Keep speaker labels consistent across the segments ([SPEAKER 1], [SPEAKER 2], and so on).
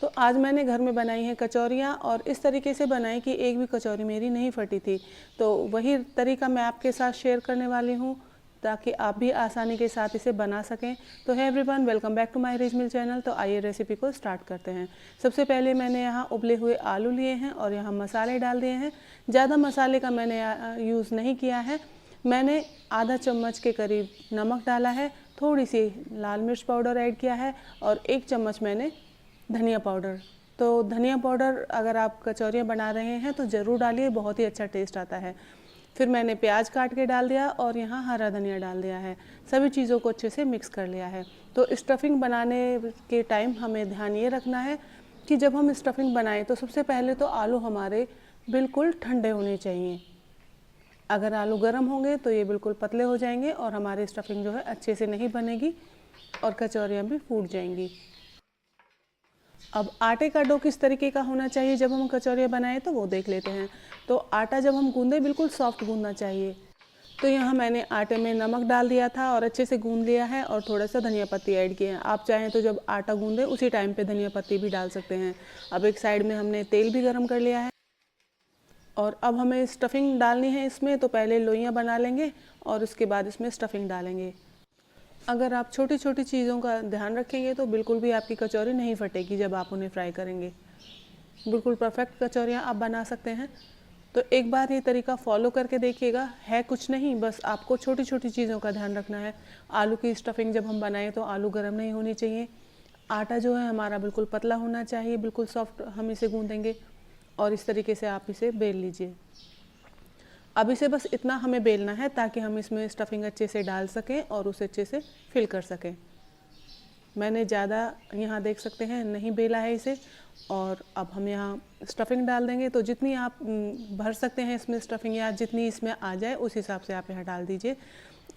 [SPEAKER 1] तो आज मैंने घर में बनाई हैं कचौरियाँ और इस तरीके से बनाई कि एक भी कचौरी मेरी नहीं फटी थी। तो वही तरीका मैं आपके साथ शेयर करने वाली हूँ ताकि आप भी आसानी के साथ इसे बना सकें। तो है everyone, welcome back to my rich meal channel. तो आइए रेसिपी को स्टार्ट करते हैं। सबसे पहले मैंने यहाँ उबले हुए आलू लिए हैं और यहाँ मसाले डाल दिए हैं। ज़्यादा मसाले का मैंने यूज़ नहीं किया है। मैंने आधा चम्मच के करीब नमक डाला है, थोड़ी सी लाल मिर्च पाउडर ऐड किया है और 1 चम्मच मैंने धनिया पाउडर। तो धनिया पाउडर अगर आप कचौरियाँ बना रहे हैं तो ज़रूर डालिए, बहुत ही अच्छा टेस्ट आता है। फिर मैंने प्याज काट के डाल दिया और यहाँ हरा धनिया डाल दिया है। सभी चीज़ों को अच्छे से मिक्स कर लिया है। तो स्टफिंग बनाने के टाइम हमें ध्यान ये रखना है कि जब हम स्टफिंग बनाएं तो सबसे पहले तो आलू हमारे बिल्कुल ठंडे होने चाहिए। अगर आलू गर्म होंगे तो ये बिल्कुल पतले हो जाएंगे और हमारी स्टफिंग जो है अच्छे से नहीं बनेगी और कचौरियाँ भी फूट जाएंगी। अब आटे का डो किस तरीके का होना चाहिए जब हम कचौरियाँ बनाएं तो वो देख लेते हैं। तो आटा जब हम गूंदे बिल्कुल सॉफ्ट गूंदना चाहिए। तो यहाँ मैंने आटे में नमक डाल दिया था और अच्छे से गूंद लिया है और थोड़ा सा धनिया पत्ती ऐड किए हैं। आप चाहें तो जब आटा गूंदे उसी टाइम पे धनिया पत्ती भी डाल सकते हैं। अब एक साइड में हमने तेल भी गर्म कर लिया है और अब हमें स्टफिंग डालनी है इसमें। तो पहले लोइयाँ बना लेंगे और उसके बाद इसमें स्टफिंग डालेंगे। अगर आप छोटी छोटी चीज़ों का ध्यान रखेंगे तो बिल्कुल भी आपकी कचौरी नहीं फटेगी जब आप उन्हें फ्राई करेंगे। बिल्कुल परफेक्ट कचौरियाँ आप बना सकते हैं। तो एक बार ये तरीका फॉलो करके देखिएगा। है कुछ नहीं, बस आपको छोटी छोटी चीज़ों का ध्यान रखना है। आलू की स्टफिंग जब हम बनाएं तो आलू गर्म नहीं होनी चाहिए। आटा जो है हमारा बिल्कुल पतला होना चाहिए, बिल्कुल सॉफ्ट हम इसे गूँधेंगे और इस तरीके से आप इसे बेल लीजिए। अब इसे बस इतना हमें बेलना है ताकि हम इसमें स्टफिंग अच्छे से डाल सकें और उसे अच्छे से फिल कर सकें। मैंने ज़्यादा यहाँ देख सकते हैं नहीं बेला है इसे। और अब हम यहाँ स्टफिंग डाल देंगे। तो जितनी आप भर सकते हैं इसमें स्टफिंग या जितनी इसमें आ जाए उस हिसाब से आप यहाँ डाल दीजिए।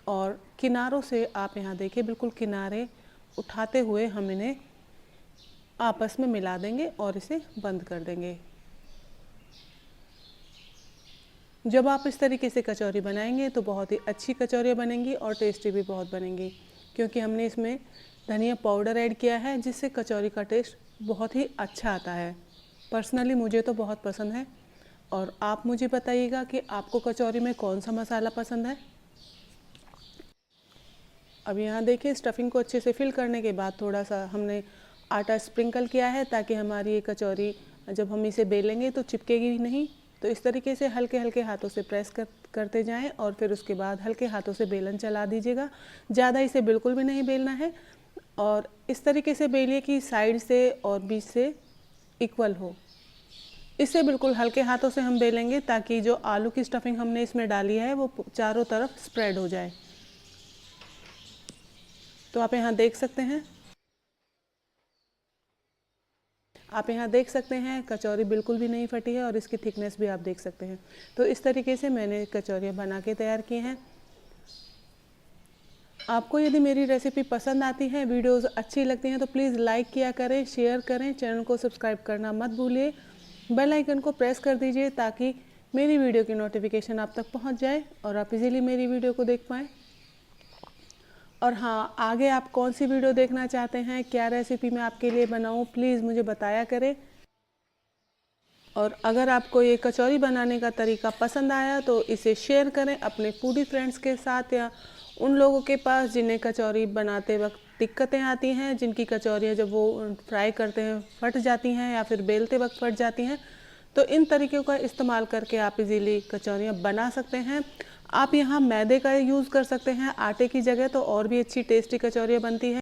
[SPEAKER 1] और किनारों से आप यहाँ देखिए, बिल्कुल किनारे उठाते हुए हम इन्हें आपस में मिला देंगे और इसे बंद कर देंगे। जब आप इस तरीके से कचौरी बनाएंगे तो बहुत ही अच्छी कचौरियाँ बनेंगी और टेस्टी भी बहुत बनेंगी, क्योंकि हमने इसमें धनिया पाउडर ऐड किया है जिससे कचौरी का टेस्ट बहुत ही अच्छा आता है। पर्सनली मुझे तो बहुत पसंद है। और आप मुझे बताइएगा कि आपको कचौरी में कौन सा मसाला पसंद है। अब यहाँ देखिए, स्टफिंग को अच्छे से फिल करने के बाद थोड़ा सा हमने आटा स्प्रिंकल किया है ताकि हमारी ये कचौरी जब हम इसे बेलेंगे तो चिपकेगी नहीं। तो इस तरीके से हल्के हल्के हाथों से प्रेस करते जाएं और फिर उसके बाद हल्के हाथों से बेलन चला दीजिएगा। ज़्यादा इसे बिल्कुल भी नहीं बेलना है और इस तरीके से बेलिए कि साइड से और बीच से इक्वल हो। इसे बिल्कुल हल्के हाथों से हम बेलेंगे ताकि जो आलू की स्टफिंग हमने इसमें डाली है वो चारों तरफ स्प्रेड हो जाए। तो आप यहाँ देख सकते हैं, कचौरी बिल्कुल भी नहीं फटी है और इसकी थिकनेस भी आप देख सकते हैं। तो इस तरीके से मैंने कचौरियाँ बना के तैयार की हैं। आपको यदि मेरी रेसिपी पसंद आती है, वीडियोस अच्छी लगती हैं तो प्लीज़ लाइक किया करें, शेयर करें, चैनल को सब्सक्राइब करना मत भूलिए। बेल आइकन को प्रेस कर दीजिए ताकि मेरी वीडियो की नोटिफिकेशन आप तक पहुंच जाए और आप इजीली मेरी वीडियो को देख पाएँ। और हाँ, आगे आप कौन सी वीडियो देखना चाहते हैं, क्या रेसिपी मैं आपके लिए बनाऊं, प्लीज़ मुझे बताया करें। और अगर आपको ये कचौरी बनाने का तरीका पसंद आया तो इसे शेयर करें अपने फूडी फ्रेंड्स के साथ या उन लोगों के पास जिन्हें कचौरी बनाते वक्त दिक्कतें आती हैं, जिनकी कचौरियाँ जब वो फ्राई करते हैं फट जाती हैं या फिर बेलते वक्त फट जाती हैं। तो इन तरीक़ों का इस्तेमाल करके आप इजीली कचौरियाँ बना सकते हैं। आप यहाँ मैदे का यूज़ कर सकते हैं आटे की जगह, तो और भी अच्छी टेस्टी कचौरियाँ बनती हैं।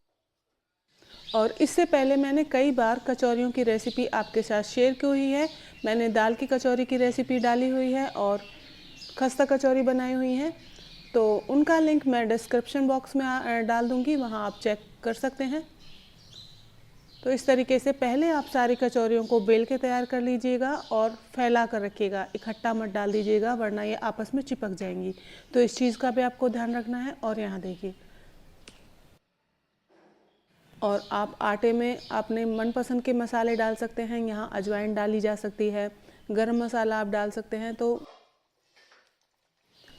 [SPEAKER 1] और इससे पहले मैंने कई बार कचौरियों की रेसिपी आपके साथ शेयर की हुई है। मैंने दाल की कचौरी की रेसिपी डाली हुई है और खस्ता कचौरी बनाई हुई है। तो उनका लिंक मैं डिस्क्रिप्शन बॉक्स में डाल दूँगी, वहाँ आप चेक कर सकते हैं। तो इस तरीके से पहले आप सारी कचौरियों को बेल के तैयार कर लीजिएगा और फैला कर रखिएगा, इकट्ठा मत डाल दीजिएगा वरना ये आपस में चिपक जाएंगी। तो इस चीज़ का भी आपको ध्यान रखना है। और यहाँ देखिए, और आप आटे में अपने मनपसंद के मसाले डाल सकते हैं। यहाँ अजवाइन डाली जा सकती है, गरम मसाला आप डाल सकते हैं। तो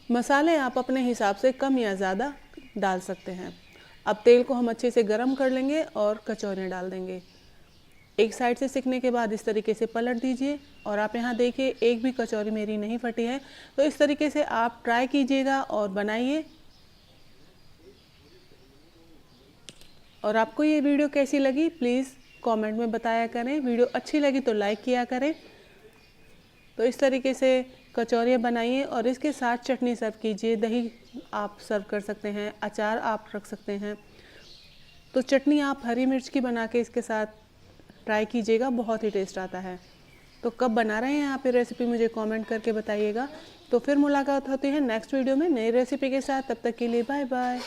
[SPEAKER 1] मसाले आप अपने हिसाब से कम या ज़्यादा डाल सकते हैं। अब तेल को हम अच्छे से गरम कर लेंगे और कचौरियाँ डाल देंगे। एक साइड से सिकने के बाद इस तरीके से पलट दीजिए और आप यहाँ देखिए एक भी कचौरी मेरी नहीं फटी है। तो इस तरीके से आप ट्राई कीजिएगा और बनाइए। और आपको ये वीडियो कैसी लगी प्लीज़ कमेंट में बताया करें। वीडियो अच्छी लगी तो लाइक किया करें। तो इस तरीके से कचौरियाँ बनाइए और इसके साथ चटनी सर्व कीजिए। दही आप सर्व कर सकते हैं, अचार आप रख सकते हैं। तो चटनी आप हरी मिर्च की बना के इसके साथ ट्राई कीजिएगा, बहुत ही टेस्ट आता है। तो कब बना रहे हैं आप ये रेसिपी मुझे कमेंट करके बताइएगा। तो फिर मुलाकात होती है नेक्स्ट वीडियो में नई रेसिपी के साथ। तब तक के लिए बाय बाय।